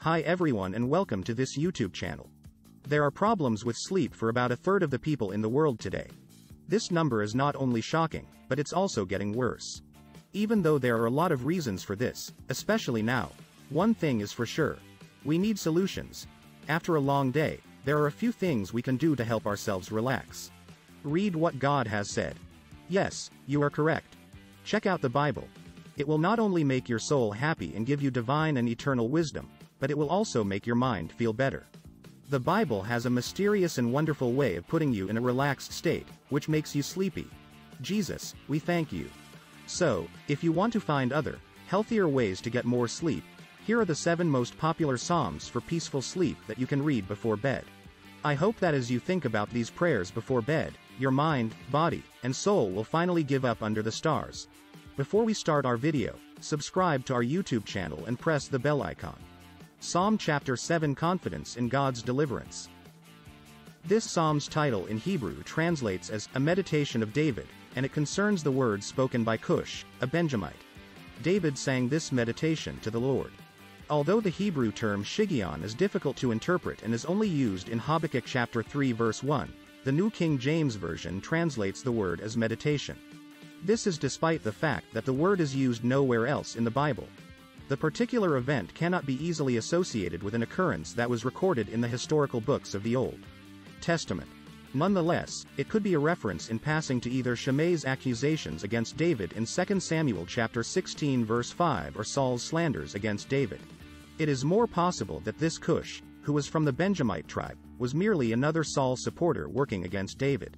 Hi everyone and welcome to this YouTube channel. There are problems with sleep for about a third of the people in the world today. This number is not only shocking, but it's also getting worse. Even though there are a lot of reasons for this, especially now, one thing is for sure. We need solutions. After a long day, there are a few things we can do to help ourselves relax. Read what God has said. Yes, you are correct. Check out the Bible. It will not only make your soul happy and give you divine and eternal wisdom, but it will also make your mind feel better. The Bible has a mysterious and wonderful way of putting you in a relaxed state, which makes you sleepy. Jesus, we thank you. So, if you want to find other, healthier ways to get more sleep, here are the 7 most popular Psalms for peaceful sleep that you can read before bed. I hope that as you think about these prayers before bed, your mind, body, and soul will finally give up under the stars. Before we start our video, subscribe to our YouTube channel and press the bell icon. Psalm chapter 7 Confidence in God's Deliverance. This psalm's title in Hebrew translates as A Meditation of David, and it concerns the words spoken by Cush, a Benjamite. David sang this meditation to the Lord. Although the Hebrew term shiggaion is difficult to interpret and is only used in Habakkuk chapter 3 verse 1, the New King James Version translates the word as meditation. This is despite the fact that the word is used nowhere else in the Bible. The particular event cannot be easily associated with an occurrence that was recorded in the historical books of the Old Testament. Nonetheless, it could be a reference in passing to either Shimei's accusations against David in 2 Samuel chapter 16 verse 5 or Saul's slanders against David. It is more possible that this Cush, who was from the Benjamite tribe, was merely another Saul supporter working against David.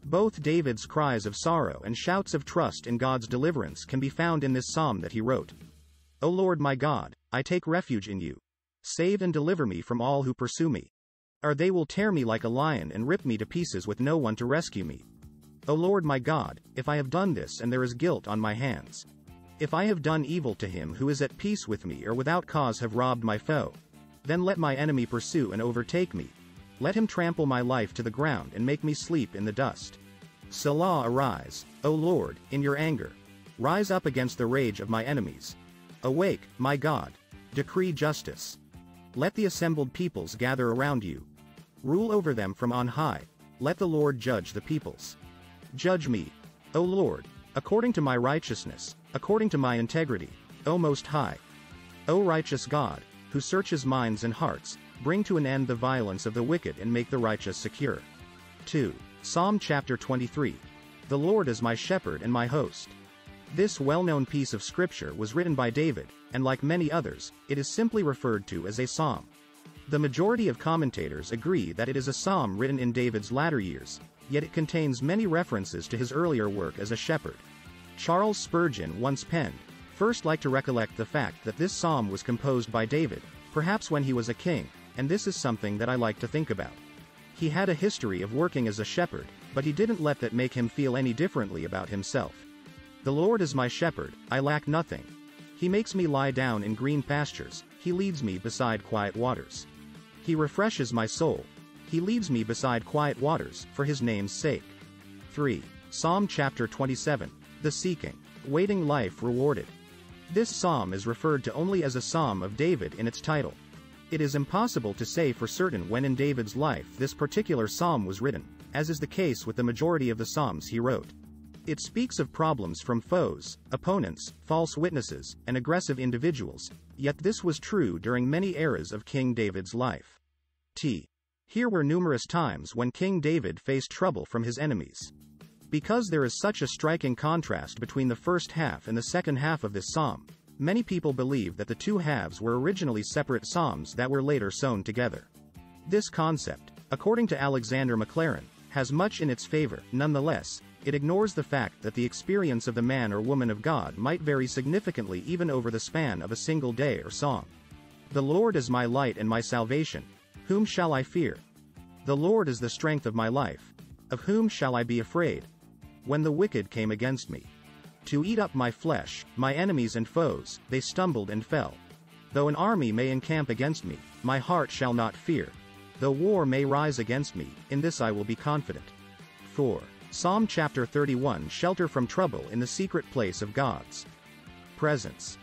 Both David's cries of sorrow and shouts of trust in God's deliverance can be found in this psalm that he wrote. O Lord my God, I take refuge in you. Save and deliver me from all who pursue me. Or they will tear me like a lion and rip me to pieces with no one to rescue me. O Lord my God, if I have done this and there is guilt on my hands. If I have done evil to him who is at peace with me or without cause have robbed my foe. Then let my enemy pursue and overtake me. Let him trample my life to the ground and make me sleep in the dust. Selah, arise, O Lord, in your anger. Rise up against the rage of my enemies. Awake, my God. Decree justice. Let the assembled peoples gather around you. Rule over them from on high. Let the Lord judge the peoples. Judge me, O Lord, according to my righteousness, according to my integrity, O Most High. O righteous God, who searches minds and hearts, bring to an end the violence of the wicked and make the righteous secure. 2. Psalm chapter 23. The Lord is my shepherd and my host. This well-known piece of scripture was written by David, and like many others, it is simply referred to as a psalm. The majority of commentators agree that it is a psalm written in David's latter years, yet it contains many references to his earlier work as a shepherd. Charles Spurgeon once penned, "First like to recollect the fact that this psalm was composed by David, perhaps when he was a king, and this is something that I like to think about." He had a history of working as a shepherd, but he didn't let that make him feel any differently about himself. The Lord is my shepherd, I lack nothing. He makes me lie down in green pastures, he leads me beside quiet waters. He refreshes my soul. He leads me beside quiet waters, for his name's sake. 3. Psalm chapter 27. The seeking, waiting life rewarded. This psalm is referred to only as a psalm of David in its title. It is impossible to say for certain when in David's life this particular psalm was written, as is the case with the majority of the psalms he wrote. It speaks of problems from foes, opponents, false witnesses, and aggressive individuals, yet this was true during many eras of King David's life. Here were numerous times when King David faced trouble from his enemies. Because there is such a striking contrast between the first half and the second half of this psalm, many people believe that the two halves were originally separate psalms that were later sewn together. This concept, according to Alexander Maclaren, has much in its favor. Nonetheless, it ignores the fact that the experience of the man or woman of God might vary significantly even over the span of a single day or song. The Lord is my light and my salvation. Whom shall I fear? The Lord is the strength of my life. Of whom shall I be afraid? When the wicked came against me to eat up my flesh, my enemies and foes, they stumbled and fell. Though an army may encamp against me, my heart shall not fear. Though war may rise against me, in this I will be confident. 4. Psalm chapter 31. Shelter from trouble in the secret place of God's presence.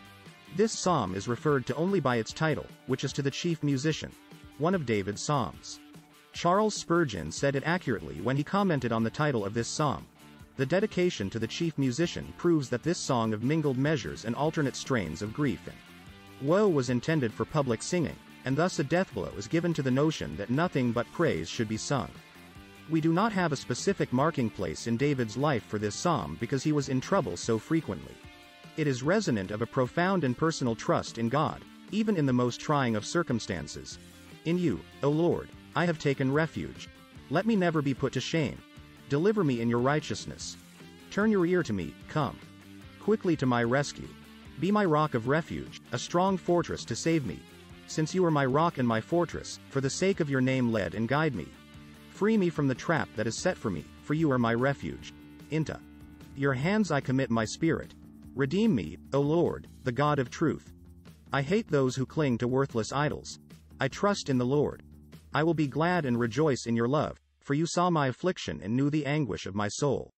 This psalm is referred to only by its title, which is to the chief musician, one of David's psalms. Charles Spurgeon said it accurately when he commented on the title of this psalm. The dedication to the chief musician proves that this song of mingled measures and alternate strains of grief and woe was intended for public singing, and thus a deathblow is given to the notion that nothing but praise should be sung. We do not have a specific marking place in David's life for this psalm because he was in trouble so frequently. It is resonant of a profound and personal trust in God, even in the most trying of circumstances. In you, O Lord, I have taken refuge. Let me never be put to shame. Deliver me in your righteousness. Turn your ear to me, come quickly to my rescue. Be my rock of refuge, a strong fortress to save me. Since you are my rock and my fortress, for the sake of your name lead and guide me. Free me from the trap that is set for me, for you are my refuge. Into your hands I commit my spirit. Redeem me, O Lord, the God of truth. I hate those who cling to worthless idols. I trust in the Lord. I will be glad and rejoice in your love, for you saw my affliction and knew the anguish of my soul.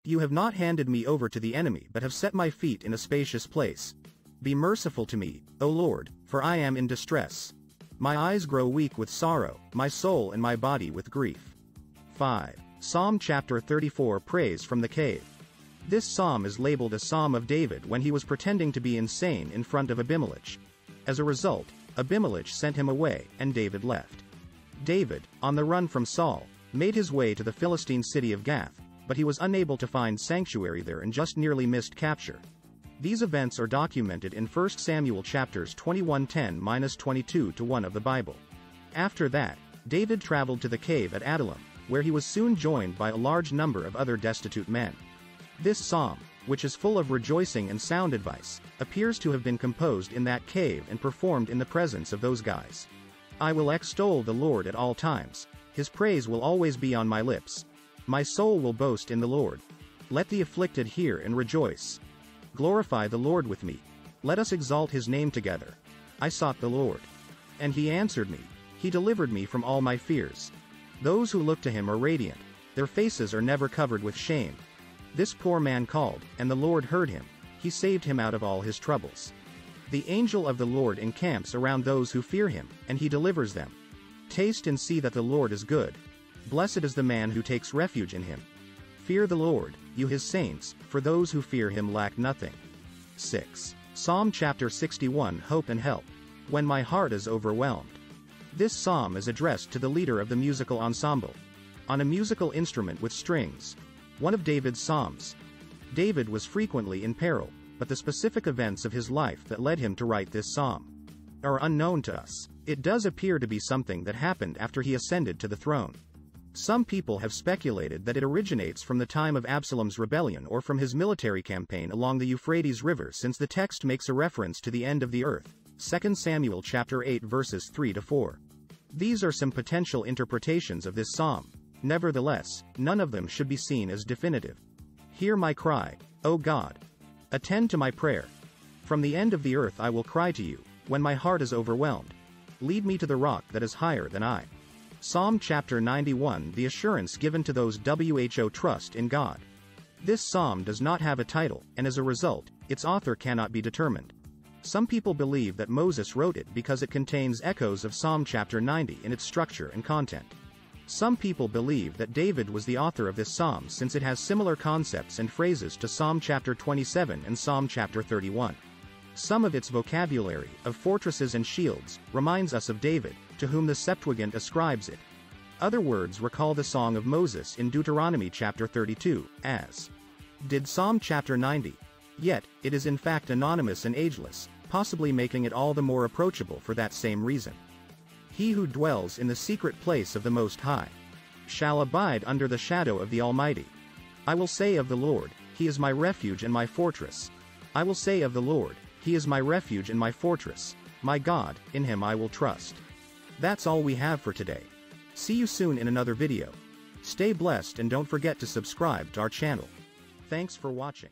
You have not handed me over to the enemy but have set my feet in a spacious place. Be merciful to me, O Lord, for I am in distress. My eyes grow weak with sorrow, my soul and my body with grief. 5. Psalm chapter 34 Praise from the Cave. This psalm is labeled a Psalm of David when he was pretending to be insane in front of Abimelech. As a result, Abimelech sent him away, and David left. David, on the run from Saul, made his way to the Philistine city of Gath, but he was unable to find sanctuary there and just nearly missed capture. These events are documented in 1 Samuel chapters 21:10-22-1 of the Bible. After that, David traveled to the cave at Adullam, where he was soon joined by a large number of other destitute men. This psalm, which is full of rejoicing and sound advice, appears to have been composed in that cave and performed in the presence of those guys. I will extol the Lord at all times. His praise will always be on my lips. My soul will boast in the Lord. Let the afflicted hear and rejoice. Glorify the Lord with me. Let us exalt his name together. I sought the Lord, and he answered me. He delivered me from all my fears. Those who look to him are radiant. Their faces are never covered with shame. This poor man called, and the Lord heard him. He saved him out of all his troubles. The angel of the Lord encamps around those who fear him, and he delivers them. Taste and see that the Lord is good. Blessed is the man who takes refuge in him. Fear the Lord, you his saints, for those who fear him lack nothing. 6. Psalm chapter 61 Hope and Help. When my heart is overwhelmed. This psalm is addressed to the leader of the musical ensemble. On a musical instrument with strings. One of David's psalms. David was frequently in peril, but the specific events of his life that led him to write this psalm are unknown to us. It does appear to be something that happened after he ascended to the throne. Some people have speculated that it originates from the time of Absalom's rebellion or from his military campaign along the Euphrates River, since the text makes a reference to the end of the earth. 2 Samuel chapter 8 verses 3-4. These are some potential interpretations of this psalm. Nevertheless, none of them should be seen as definitive. Hear my cry, O God. Attend to my prayer. From the end of the earth I will cry to you, when my heart is overwhelmed. Lead me to the rock that is higher than I. Psalm chapter 91 The assurance given to those who trust in God. This psalm does not have a title, and as a result, its author cannot be determined. Some people believe that Moses wrote it because it contains echoes of Psalm chapter 90 in its structure and content. Some people believe that David was the author of this psalm since it has similar concepts and phrases to Psalm chapter 27 and Psalm chapter 31. Some of its vocabulary, of fortresses and shields, reminds us of David, to whom the Septuagint ascribes it. Other words recall the Song of Moses in Deuteronomy chapter 32, as did Psalm chapter 90. Yet, it is in fact anonymous and ageless, possibly making it all the more approachable for that same reason. He who dwells in the secret place of the Most High shall abide under the shadow of the Almighty. I will say of the Lord, He is my refuge and my fortress. I will say of the Lord, He is my refuge and my fortress. My God, in Him I will trust. That's all we have for today. See you soon in another video. Stay blessed and don't forget to subscribe to our channel. Thanks for watching.